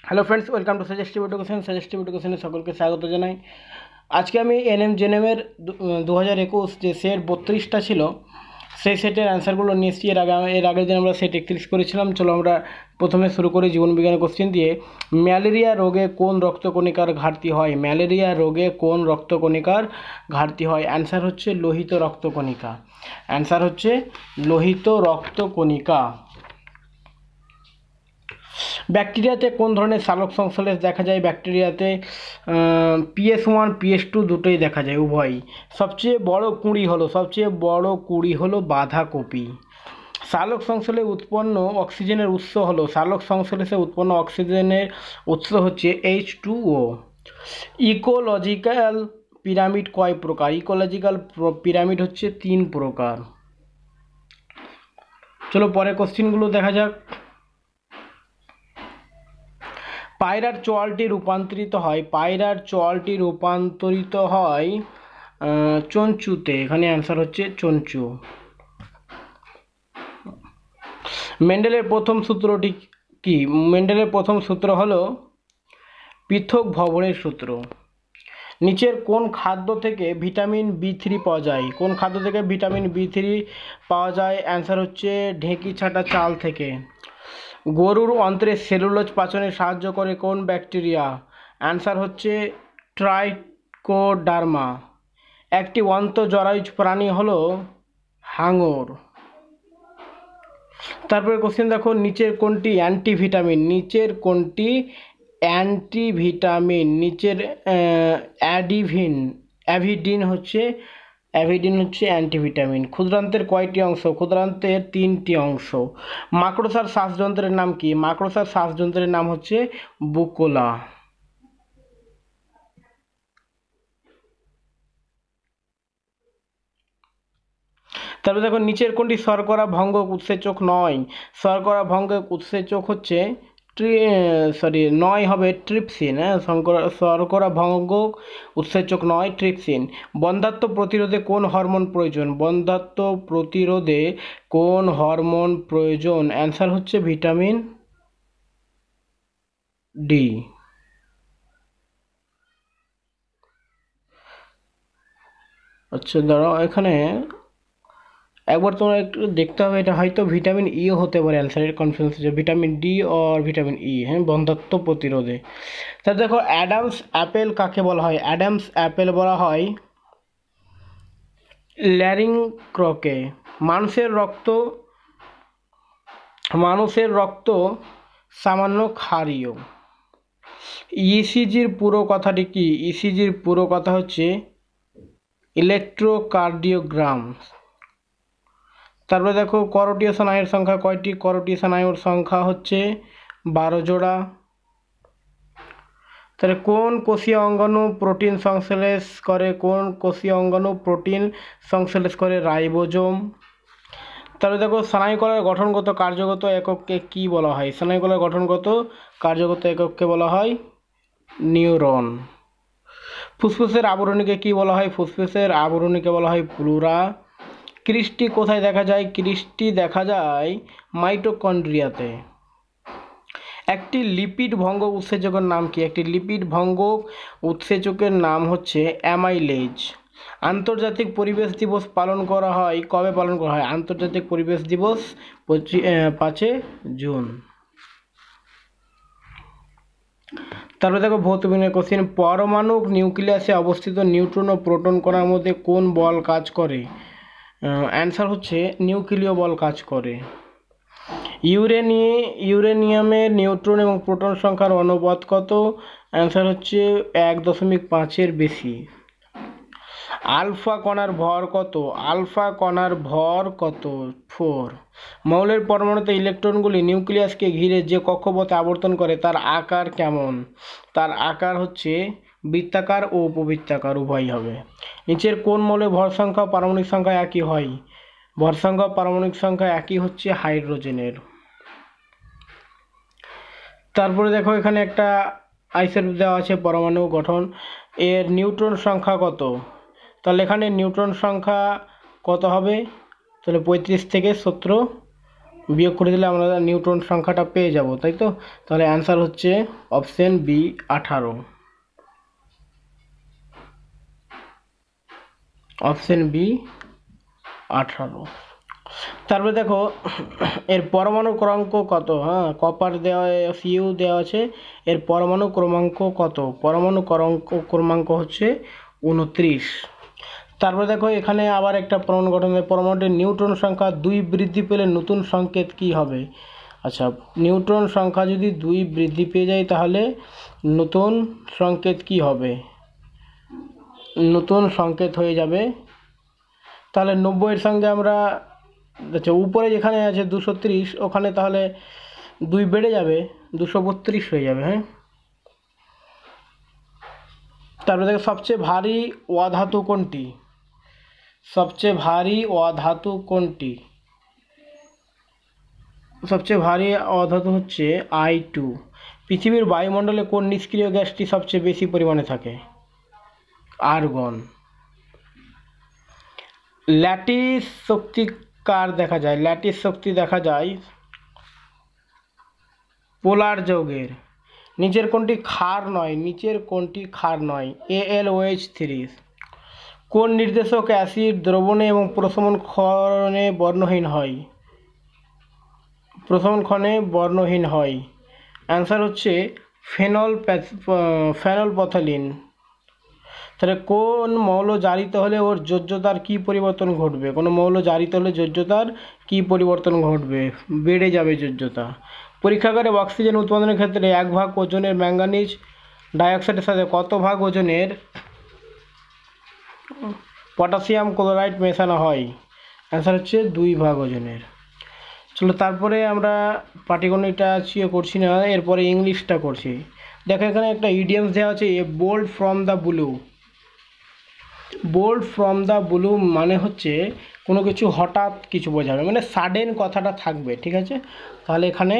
Hello friends, welcome to suggestive এডুকেশনে সকলকে স্বাগত জানাই। আজকে আমি এনএম জেনেমের 2021 যে সেট 32টা ছিল সেই সেটের অ্যান্সারগুলো নিয়ে এসেছি। এর আগের দিন আমরা সেট 31 করেছিলাম। চলো আমরা প্রথমে শুরু করি জীবনবিজ্ঞানের কোশ্চেন দিয়ে। ম্যালেরিয়া রোগে কোন রক্তকণিকার ঘাটতি হয়? ম্যালেরিয়া রোগে কোন রক্তকণিকার ঘাটতি হয়? অ্যান্সার হচ্ছে লোহিত রক্তকণিকা। অ্যান্সার হচ্ছে লোহিত রক্তকণিকা। ব্যাকটেরিয়াতে কোন ধরনের সালোক সংশ্লেষ দেখা যায়? ব্যাকটেরিয়াতে PS1 PS2 দুটোই দেখা যায়, উভয়ই। সবচেয়ে বড় কুঁড়ি হলো বাঁধাকপি। সালোক সংশ্লেষে উৎপন্ন অক্সিজেনের উৎস হলো হচ্ছে H2O। ইকোলজিক্যাল পিরামিড কয় প্রকার? ইকোলজিক্যাল পিরামিড হচ্ছে 3 প্রকার। চলো পরে কোশ্চেনগুলো দেখা যাক। পায়রার চোয়ালটি রূপান্তরিত হয় চঞ্চুতে। এখানে অ্যান্সার হচ্ছে চঞ্চু। মেন্ডেলের প্রথম সূত্রটি কি? মেন্ডেলের প্রথম সূত্র হলো পৃথক ভবনের সূত্র। নিচের কোন খাদ্য থেকে ভিটামিন B3 পাওয়া যায়? অ্যান্সার হচ্ছে ঢেঁকি ছাঁটা চাল থেকে। গরুর অন্ত্রে সেলুলোজ পাচনে সাহায্য করে কোন ব্যাকটেরিয়া? অ্যান্সার হচ্ছে ট্রাইকোডার্মা। একটি অন্তঃজরায়ুজ প্রাণী হলো হাঙর। তারপরে কোশ্চেন দেখো, নিচের কোনটি অ্যান্টিভিটামিন? অ্যাভিডিন হচ্ছে অ্যান্টিভিটামিন। ক্ষুদ্রান্তের কয়টি অংশ? ক্ষুদ্রান্তের 3টি অংশ। মাকড়সার শ্বাসযন্ত্রের নাম কি? মাকড়সার শ্বাসযন্ত্রের নাম হচ্ছে বুকোলা। তারপরে দেখো, নিচের কোনটি শর্করা ভঙ্গক উৎসেচক নয়? শর্করা ভঙ্গক উৎসেচক হচ্ছে ট্রিপসিন। শর্করা ভঙ্গক উৎসেচক নয়, ট্রিপসিন। বন্ধ্যাত্ব প্রতিরোধে কোন হরমোন প্রয়োজন? অ্যান্সার হচ্ছে ভিটামিন ডি। আচ্ছা দাঁড়াও, এখানে একবার তোমরা একটু দেখতে হবে, এটা হয়তো ভিটামিন ইও হতে পারে। অ্যান্সারের কনফিউজ হচ্ছে ভিটামিন ডি আর ভিটামিন ই। হ্যাঁ, বন্ধ্যাত্ব প্রতিরোধে। তাহলে দেখো, অ্যাডামস অ্যাপেল কাকে বলা হয়? অ্যাডামস অ্যাপেল বলা হয় ল্যারিঙ্ক্রকে। মানুষের রক্ত সামান্য ক্ষারীয়। ইসিজির পুরো কথাটি কি? ইসিজির পুরো কথা হচ্ছে ইলেকট্রোকার্ডিওগ্রাম। তারপরে দেখো, করোটিয় স্নায়ুর সংখ্যা কয়টি? করোটিয় স্নায়ুর সংখ্যা হচ্ছে 12 জোড়া। তাহলে কোন কোষীয় অঙ্গাণু প্রোটিন সংশ্লেষ করে? রাইবোজোম। তাহলে দেখো, স্নায়ুকলার গঠনগত কার্যগত একককে কি বলা হয়? স্নায়ুকলার গঠনগত কার্যগত একককে বলা হয় নিউরন। ফুসফুসের আবরণীকে কি বলা হয়? ফুসফুসের আবরণীকে বলা হয় প্লুরা। ক্রিস্টি কোথায় দেখা যায়? ক্রিস্টি দেখা যায় মাইটোকন্ড্রিয়াতে। একটি লিপিড ভঙ্গক উৎসেচকের নাম কি? একটি লিপিড ভঙ্গক উৎসেচকের নাম হচ্ছে অ্যামাইলেজ। আন্তর্জাতিক পরিবেশ দিবস পালন করা হয় কবে? আন্তর্জাতিক পরিবেশ দিবস 5 জুন। তারপরে দেখো, ভৌতবিজ্ঞানের কোশ্চেন। পরমাণুক নিউক্লিয়াসে অবস্থিত নিউট্রন ও প্রোটন কণার মধ্যে কোন বল কাজ করে? অ্যান্সার হচ্ছে নিউক্লিয় বল কাজ করে। ইউরেনিয়ামের নিউট্রন এবং প্রোটন সংখ্যার অনুপাত কত? অ্যান্সার হচ্ছে 1.5-এর বেশি। আলফা কণার ভর কত? 4। মৌলের পরমাণুতে ইলেকট্রনগুলি নিউক্লিয়াসকে ঘিরে যে কক্ষপথে আবর্তন করে তার আকার কেমন? তার আকার হচ্ছে বৃত্তাকার ও উপবৃত্তাকার, উভয়ই হবে। নিচের কোন মৌলের ভর সংখ্যা পারমাণবিক সংখ্যা একই হয়? ভর সংখ্যা পারমাণবিক সংখ্যা একই হচ্ছে হাইড্রোজেনের। তারপরে দেখো, এখানে একটা আইসোটোপ দেওয়া আছে পরমাণু গঠন। এর নিউট্রন সংখ্যা কত? তাহলে এখানে নিউট্রন সংখ্যা কত হবে? তাহলে 35 থেকে 17 বিয়োগ করে দিলে আমরা নিউটন সংখ্যাটা পেয়ে যাব, তাই তো? তাহলে অ্যান্সার হচ্ছে অপশন বি 18। Option B 18। তারপরে দেখো এর পরমাণু ক্রমাঙ্ক কত? হ্যাঁ, কপার দেওয়া, সিইউ দেওয়া আছে, এর পরমাণু ক্রমাঙ্ক কত? পরমাণু ক্রমাঙ্ক হচ্ছে 29। তারপরে দেখো এখানে আবার একটা পরমাণু গঠনের পরমাণুটির নিউট্রন সংখ্যা 2 বৃদ্ধি পেলে নতুন সংকেত কি হবে? আচ্ছা, নিউট্রন সংখ্যা যদি 2 বৃদ্ধি পেয়ে যায় তাহলে নতুন সংকেত কি হবে? নতুন সংকেত হয়ে যাবে, তাহলে 90-এর সঙ্গে আমরা, আচ্ছা উপরে যেখানে আছে 230, ওখানে তাহলে 2 বেড়ে যাবে, 232 হয়ে যাবে। হ্যাঁ, তারপরে দেখো সবচেয়ে ভারী অধাতু কোনটি? সবচেয়ে ভারী অধাতু কোনটি? সবচেয়ে ভারী অধাতু হচ্ছে I2। পৃথিবীর বায়ুমণ্ডলে কোন নিষ্ক্রিয় গ্যাসটি সবচেয়ে বেশি পরিমাণে থাকে? আর্গন। ল্যাটিস শক্তি কার দেখা যায়? ল্যাটিস শক্তি দেখা যায় পোলার যৌগের। নিচের কোনটি ক্ষার নয়? নিচের কোনটি ক্ষার নয়? AlOH3। কোন নির্দেশক অ্যাসিড দ্রবণে এবং প্রশমন ক্ষরণে বর্ণহীন হয়? প্রশমন ক্ষণে বর্ণহীন হয়। অ্যান্সার হচ্ছে ফেনলপথলিন। তাহলে কোন মৌল জারিত হলে ওর যোজ্যতার কি পরিবর্তন ঘটবে? কোনো মৌল জারিত হলে যোজ্যতার কি পরিবর্তন ঘটবে? বেড়ে যাবে যোজ্যতা। পরীক্ষাগারে অক্সিজেন উৎপাদনের ক্ষেত্রে 1 ভাগ ওজনের ম্যাঙ্গানিজ ডাইঅক্সাইডের সাথে কত ভাগ ওজনের পটাশিয়াম ক্লোরাইড মেশানো হয়? অ্যান্সার হচ্ছে 2 ভাগ ওজনের। চলো তারপরে আমরা পাটিগণিতটা করছি না, এরপরে ইংলিশটা করছি। দেখো এখানে একটা ইডিয়ামস দেওয়া আছে, a bolt from the blue. Bolt from the blue মানে হচ্ছে কোনো কিছু হঠাৎ কিছু বোঝাবে, মানে সাডেন কথাটা থাকবে, ঠিক আছে? তাহলে এখানে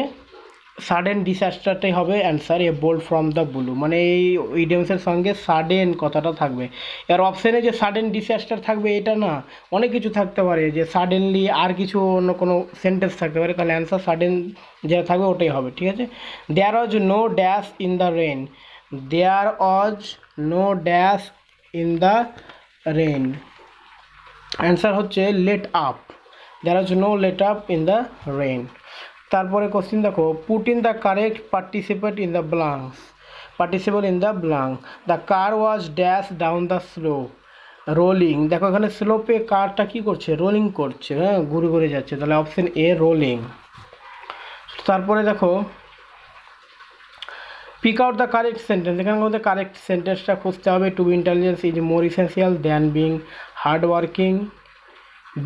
সাডেন ডিসাস্টারটাই হবে answer, A bolt from the blue, মানে এই ইডিয়ামসের সঙ্গে সাডেন কথাটা থাকবে। এর অপশানে যে সাডেন ডিসাস্টার থাকবে এটা না, অনেক কিছু থাকতে পারে, যে সাডেনলি আর কিছু অন্য কোনো সেন্টেন্স থাকতে পারে, তাহলে অ্যান্সার সাডেন যেটা থাকবে ওটাই হবে, ঠিক আছে? There was no dash in the rain. There was no dash in the rain. Answer হচ্ছে let up. There was no let up in the rain. তারপরে কোশ্চিন দেখো, put in the correct participate in the blanks. Participate in the blank. The car was dash down the slope. Rolling. দেখো এখানে স্লোপে কারটা কি করছে? Rolling করছে, হ্যাঁ, ঘুরে ঘুরে যাচ্ছে, তাহলে অপশন এ রোলিং। তারপরে দেখো pick out the correct sentence. এখানে মধ্যে কারেক্ট সেন্টেন্সটা খুঁজতে হবে। To be intelligence is more essential than being hard working.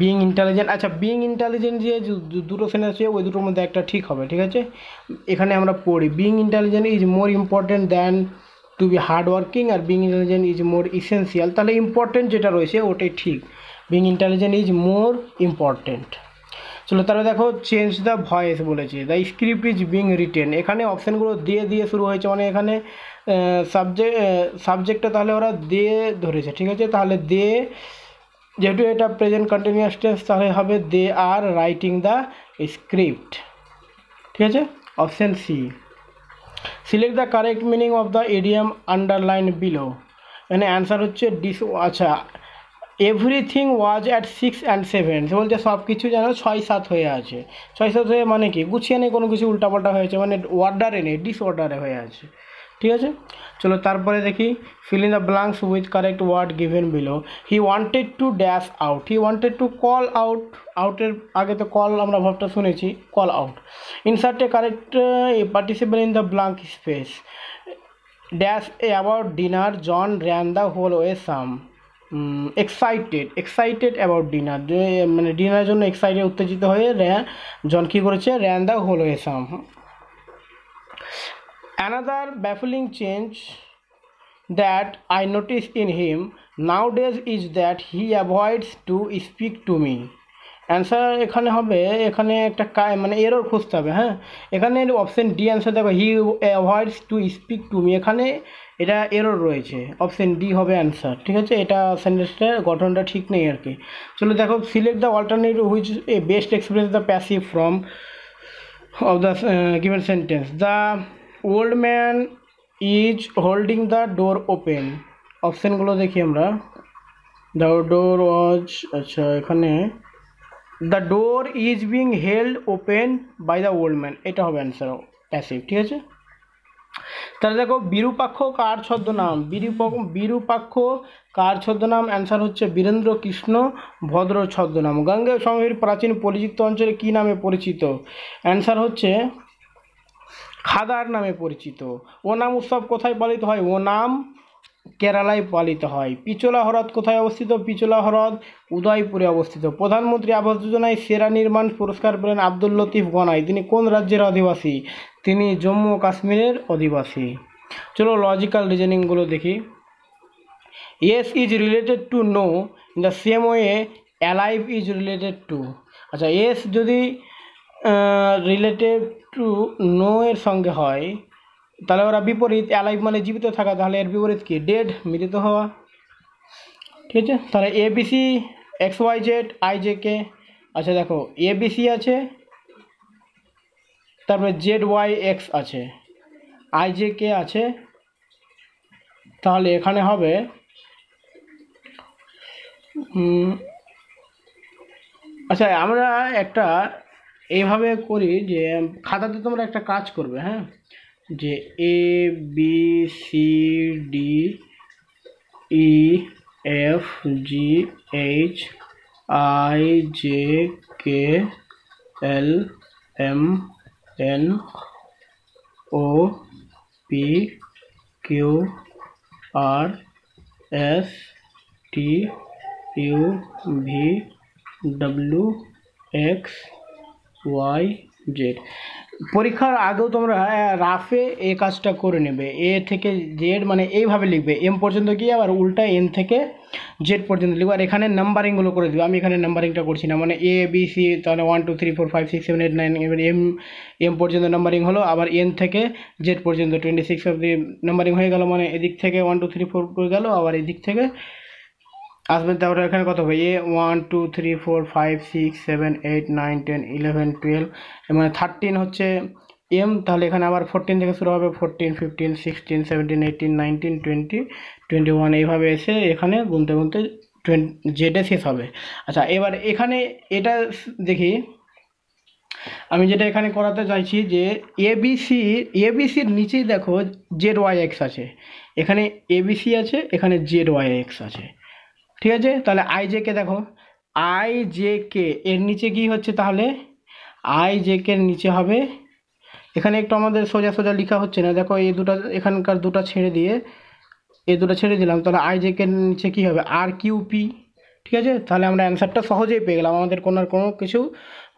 Being intelligent, আচ্ছা বিং ইন্টেলিজেন্ট যে দুটো সেন্টেন্স আছে ওই দুটোর মধ্যে একটা ঠিক হবে, ঠিক আছে? এখানে আমরা পড়ি being intelligent is more important than to be hard working, আর being intelligent is more essential, তাহলে ইম্পর্টেন্ট যেটা রয়েছে ওটাই ঠিক, being intelligent is more important. চলো তাহলে দেখো চেঞ্জ দ্য ভয়েস বলেছে, the script is being written. এখানে অপশানগুলো দিয়ে দিয়ে শুরু হয়েছে, মানে এখানে সাবজেক্টটা তাহলে ওরা দিয়ে ধরেছে, ঠিক আছে? তাহলে দে, যেহেতু এটা প্রেজেন্ট কন্টিনিউয়াস টেন্স, তাহলে হবে they are writing the script, ঠিক আছে? Option C. Select the correct meaning of the idiom underline below. মানে অ্যান্সার হচ্ছে আচ্ছা এভরিথিং ওয়াজ অ্যাট 6 and 7, সে বলছে সব কিছু যেন 6-7 হয়ে আছে। 6-7 হয়ে মানে কি? গুছিয়ে নেই, কোনো কিছু উল্টাপাল্টা হয়েছে, মানে অর্ডারে নেই, ডিসঅর্ডারে হয়ে আছে, ঠিক আছে? চলো তারপরে দেখি, fill in the blanks with correct word given below. He wanted to dash out. He wanted to call out. আউটের আগে তো কল আমরা ভাবটা শুনেছি, call out. Insert a correct participle in the blank space. Dash about dinner John ran the whole way some. Excited about dinner, যে মানে ডিনারের জন্য এক্সাইটেড, উত্তেজিত হয়ে জন কী করেছে? Ran the whole way some. Another baffling change that I notice in him nowadays is that he avoids to speak to me. Answer এখানে হবে, এখানে একটা মানে এরর খুঁজতে হবে, হ্যাঁ? এখানে অপশান ডি অ্যান্সার দেখো, he avoids to speak to me, এখানে এটা এরর রয়েছে, অপশান ডি হবে অ্যান্সার, ঠিক আছে? এটা সেন্টেন্সটার গঠনটা ঠিক নেই আর কি। চলো দেখো, select the alternative which a best express the passive from of the given sentence. The old man is holding the door open. অপশনগুলো দেখি আমরা। The door was, আচ্ছা এখানে the door is being held open by the old man, এটা হবে answer passive. ঠিক আছে, তাহলে দেখো বিরূপাক্ষ কার ছদ্মনাম, বিরূপাক্ষ কার ছদ্মনাম, অ্যান্সার হচ্ছে বীরেন্দ্র কৃষ্ণ ভদ্র ছদ্মনাম। গাঙ্গেয় সমভূমির প্রাচীন পরিচিত অঞ্চলে কি নামে পরিচিত, অ্যান্সার হচ্ছে খাদার নামে পরিচিত। ওনাম উৎসব কোথায় পালিত হয়, ওনাম কেরালায় পালিত হয়। পিচোলা হ্রদ কোথায় অবস্থিত, পিচোলা হ্রদ উদয়পুরে অবস্থিত। প্রধানমন্ত্রী আবাস যোজনায় সেরা নির্মাণ পুরস্কার পেলেন আব্দুল লতিফ গনাই, তিনি কোন রাজ্যের অধিবাসী, তিনি জম্মু ও কাশ্মীরের অধিবাসী। চলো লজিক্যাল রিজনিংগুলো দেখি। Yes is related to know in the same way alive is related to. আচ্ছা ইয়েস যদি রিলেটেড টু নো এর সঙ্গে হয় তাহলে ওরা বিপরীত, অ্যালাইভ মানে জীবিত থাকা, তাহলে এর বিপরীত কি, ডেড মৃত হওয়া। ঠিক আছে, তাহলে A B C X Y Z I J K. আচ্ছা দেখো এবিসি আছে, তারপরে জেড ওয়াই এক্স আছে, আই জে কে আছে, তাহলে এখানে হবে আচ্ছা আমরা একটা এইভাবে করি যে খাতাতে তোমরা একটা কাজ করবে, হ্যাঁ, যে A B C D E F G H I J K L M N O P Q R S T U V W X Y Z. পরীক্ষার আগেও তোমরা রাফে এই কাজটা করে নেবে, এ থেকে জেড মানে এইভাবে লিখবে, এম পর্যন্ত গিয়ে আবার উল্টা এন থেকে জেড পর্যন্ত লিখবে, আর এখানে নাম্বারিংগুলো করে দেবে। আমি এখানে নাম্বারিংটা করছি না, মানে এ বি সি তাহলে 1 2 3 4 5 6 7 8 9, এবার এম পর্যন্ত নাম্বারিং হলো, আবার এন থেকে জেড পর্যন্ত 26 অবধি নাম্বারিং হয়ে গেল, মানে এদিক থেকে 1 2 3 4 করে গেল, আবার এদিক থেকে আসবেন। তারপরে এখানে কত হবে, এ 1 2 3 4 5 6 7 8 9 10 11 12, মানে 13 হচ্ছে এম, তাহলে এখানে আবার 14 থেকে শুরু হবে, 14 15 16 17 18 19 20 21, এইভাবে এসে এখানে গুনতে গুনতে জেডে শেষ হবে। আচ্ছা এবার এখানে এটা দেখি, আমি যেটা এখানে করাতে চাইছি যে এবিসির নিচেই দেখো জেড ওয়াই এক্স আছে, এখানে এবিসি আছে, এখানে জেড ওয়াই এক্স আছে। ঠিক আছে, তাহলে আই জে কে দেখো, আই জে কে এর নিচে কি হচ্ছে, তাহলে আই জে কে এর নিচে হবে, এখানে একটু আমাদের সোজা সোজা লেখা হচ্ছে না, দেখো এই দুটো এখানকার দুটো ছেড়ে দিয়ে এই দুটো ছেড়ে দিলাম, তাহলে আই জে কে এর নিচে কী হবে, আর কিউ পি। ঠিক আছে, তাহলে আমরা অ্যান্সারটা সহজেই পেয়ে গেলাম, আমাদের কোনো কিছু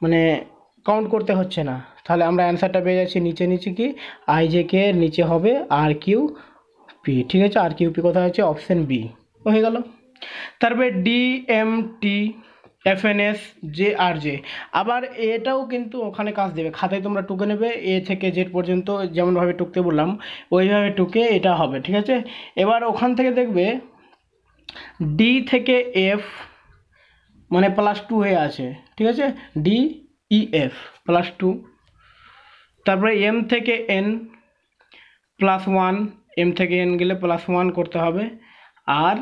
মানে কাউন্ট করতে হচ্ছে না, তাহলে আমরা অ্যান্সারটা পেয়ে যাচ্ছি নিচে নিচে কি, আই জে কে এর নিচে হবে আর কিউ পি। ঠিক আছে, আর কিউ পি কোথায় হচ্ছে, অপশান বি হয়ে গেল। তারপরে ডিএমটি এফএনএস জে আর জে, আবার এটাও কিন্তু ওখানে কাজ দেবে, খাতায় তোমরা টুকে নেবে, এ থেকে জেড পর্যন্ত যেমনভাবে টুকতে বললাম ওইভাবে টুকে এটা হবে। ঠিক আছে, এবার ওখান থেকে দেখবে ডি থেকে এফ মানে +2 হয়ে আছে। ঠিক আছে, ডি ই এফ +2, তারপরে এম থেকে এন +1, এম থেকে এন গেলে +1 করতে হবে, আর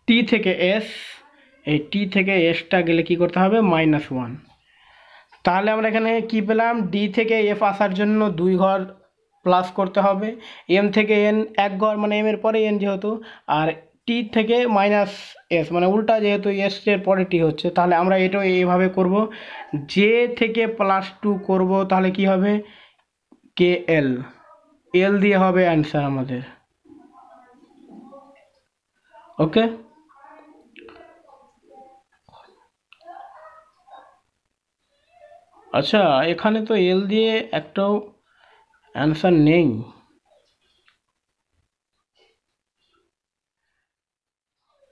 টি থেকে এস, এই টি থেকে এসটা গেলে কি করতে হবে, -1। তাহলে আমরা এখানে কি পেলাম, ডি থেকে এফ আসার জন্য 2 ঘর প্লাস করতে হবে, এম থেকে এন 1 ঘর মানে এম এর পরে এন যেহেতু, আর টি থেকে -s মানে উল্টা যেহেতু এস এর পরে টি হচ্ছে, তাহলে আমরা এটাও এইভাবে করব, জে থেকে +2 করব, তাহলে কি হবে, কে এল, এল দিয়ে হবে অ্যান্সার আমাদের। ওকে, আচ্ছা এখানে তো এল দিয়ে একটাও অ্যান্সার নেই,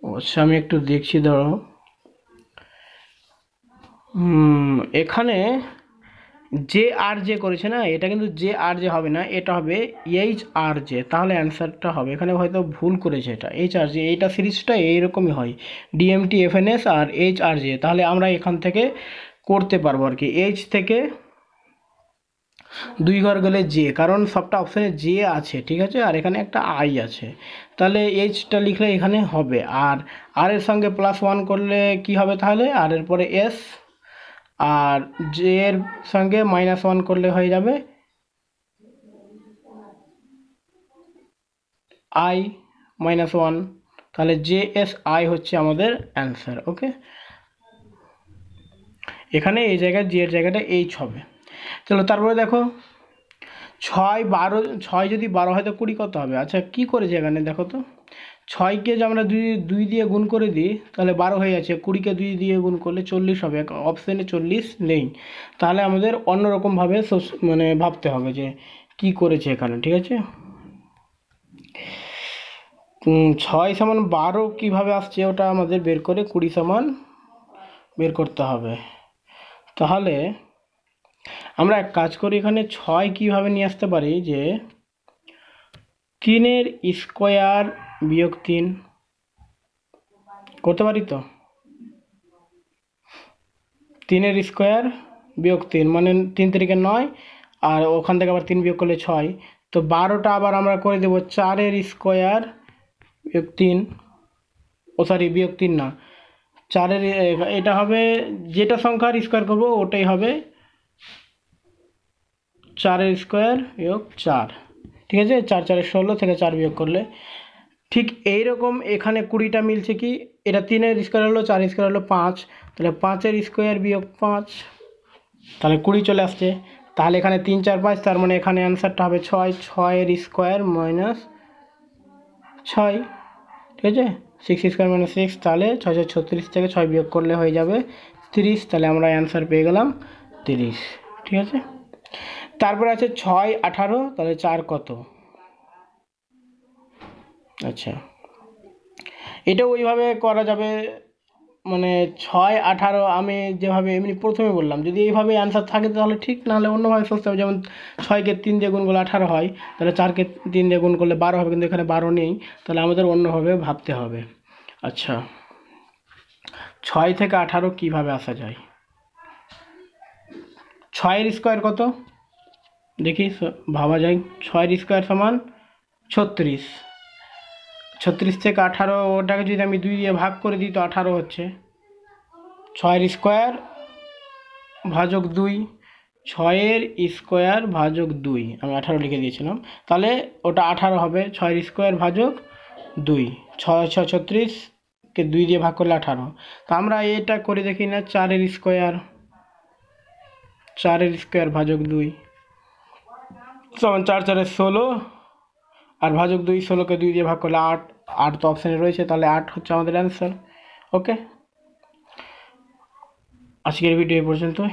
আচ্ছা আমি একটু দেখছি ধরো, এখানে জে আর জে করেছে না, এটা কিন্তু জে আর জে হবে না, এটা হবে এইচ আর জে, তাহলে অ্যান্সারটা হবে, এখানে হয়তো ভুল করেছে, এটা এইচ আর জে, এইটা সিরিজটা এইরকমই হয়, ডিএমটি এফএনএস আর এইচ আর জে, তাহলে আমরা এখান থেকে করতে পারবো আর কি, এইচ থেকে দুই ঘর গেলে জে, কারণ সবটা অপশানে জে আছে, ঠিক আছে, আর এখানে একটা আই আছে, তাহলে এইচটা লিখলে এখানে হবে। আর আর এর সঙ্গে +1 করলে কি হবে তাহলে, আর এর পরে এস, আর জে এর সঙ্গে -1 করলে হয়ে যাবে আই -1, তাহলে জে এস আই হচ্ছে আমাদের অ্যান্সার। ওকে, এখানে এই জায়গায় জে এর জায়গাটা এইচ হবে। চলো তারপরে দেখো 6 যদি 12 হয় তো 20 কত হবে? আচ্ছা কি করেছে এখানে দেখো তো, 6কে যে আমরা দুই দিয়ে গুণ করে দিই তাহলে 12 হয়ে যাচ্ছে, 20কে 2 দিয়ে গুণ করলে 40 হবে, অপশানে 40 নেই, তাহলে আমাদের অন্যরকমভাবে মানে ভাবতে হবে যে কি করেছে এখানে, ঠিক আছে। 6 সমান 12 কীভাবে আসছে ওটা আমাদের বের করে 20 সমান বের করতে হবে। তাহলে আমরা এক কাজ করি, এখানে 6 কীভাবে নিয়ে আসতে পারি, যে 3 স্কোয়ার বিয়োগ 3 করতে পারি তো, 3 স্কোয়ার বিয়োগ 3 মানে 3 3 9, আর ওখান থেকে আবার 3 বিয়োগ করলে 6, তো 12টা আবার আমরা করে দেবো 4 স্কোয়ার বিয়োগ 3, ও সরি বিয়োগ 3 না, 4 এটা হবে, যেটা সংখ্যার স্কোয়ার করবো ওটাই হবে 4 স্কোয়ার বিয়োগ 4, ঠিক আছে, 4 4 16 থেকে 4 বিয়োগ করলে ঠিক এইরকম এখানে 20টা মিলছে কি, এটা 3 স্কোয়ার হলো, 4 স্কোয়ার হলো 5, তাহলে 5 স্কোয়ার বিয়োগ 5, তাহলে 20 চলে আসছে। তাহলে এখানে 3 4 5, তার মানে এখানে অ্যান্সারটা হবে 6 স্কোয়ার -6, ঠিক আছে, 6 স্কোয়ার -6, তাহলে 6 36 থেকে 6 বিয়োগ করলে হয়ে যাবে 30, তাহলে আমরা অ্যান্সার পেয়ে গেলাম 30, ঠিক আছে। তারপরে আছে 6 18, তাহলে 4 কত? আচ্ছা এটা ওইভাবে করা যাবে, মানে 6 18 আমি যেভাবে এমনি প্রথমে বললাম, যদি এইভাবে অ্যান্সার থাকে তাহলে ঠিক, নাহলে অন্যভাবে সোচতে হবে, যেমন 6কে 3 দিয়ে গুণ করলে 18 হয়, তাহলে 4কে 3 দিয়ে গুণ করলে 12 হবে, কিন্তু এখানে 12 নেই, তাহলে আমাদের অন্যভাবে ভাবতে হবে। আচ্ছা 6 থেকে 18 কীভাবে আসা যায়? 6 স্কোয়ার কত দেখি, ভাবা যায়, 6 স্কোয়ার সমান 36, 36 থেকে 18 ওটাকে যদি আমি 2 দিয়ে ভাগ করে দিই তো 18 হচ্ছে, 6 স্কোয়ার ভাজক 2, 6 স্কোয়ার ভাজক 2, আমি 18 লিখে দিয়েছিলাম, তাহলে ওটা 18 হবে, 6 স্কোয়ার ভাজক 2, 6 6 36কে 2 দিয়ে ভাগ করলে 18, তা আমরা এটা করে দেখি না, 4 স্কোয়ার ভাজক 2 সমান 4 4 16, আর ভাজক 2, 16কে 2 দিয়ে ভাগ করলে 8, 8 তো অপশানে রয়েছে, তাহলে 8 হচ্ছে আমাদের অ্যান্সার। ওকে, আজকের ভিডিও এই পর্যন্তই।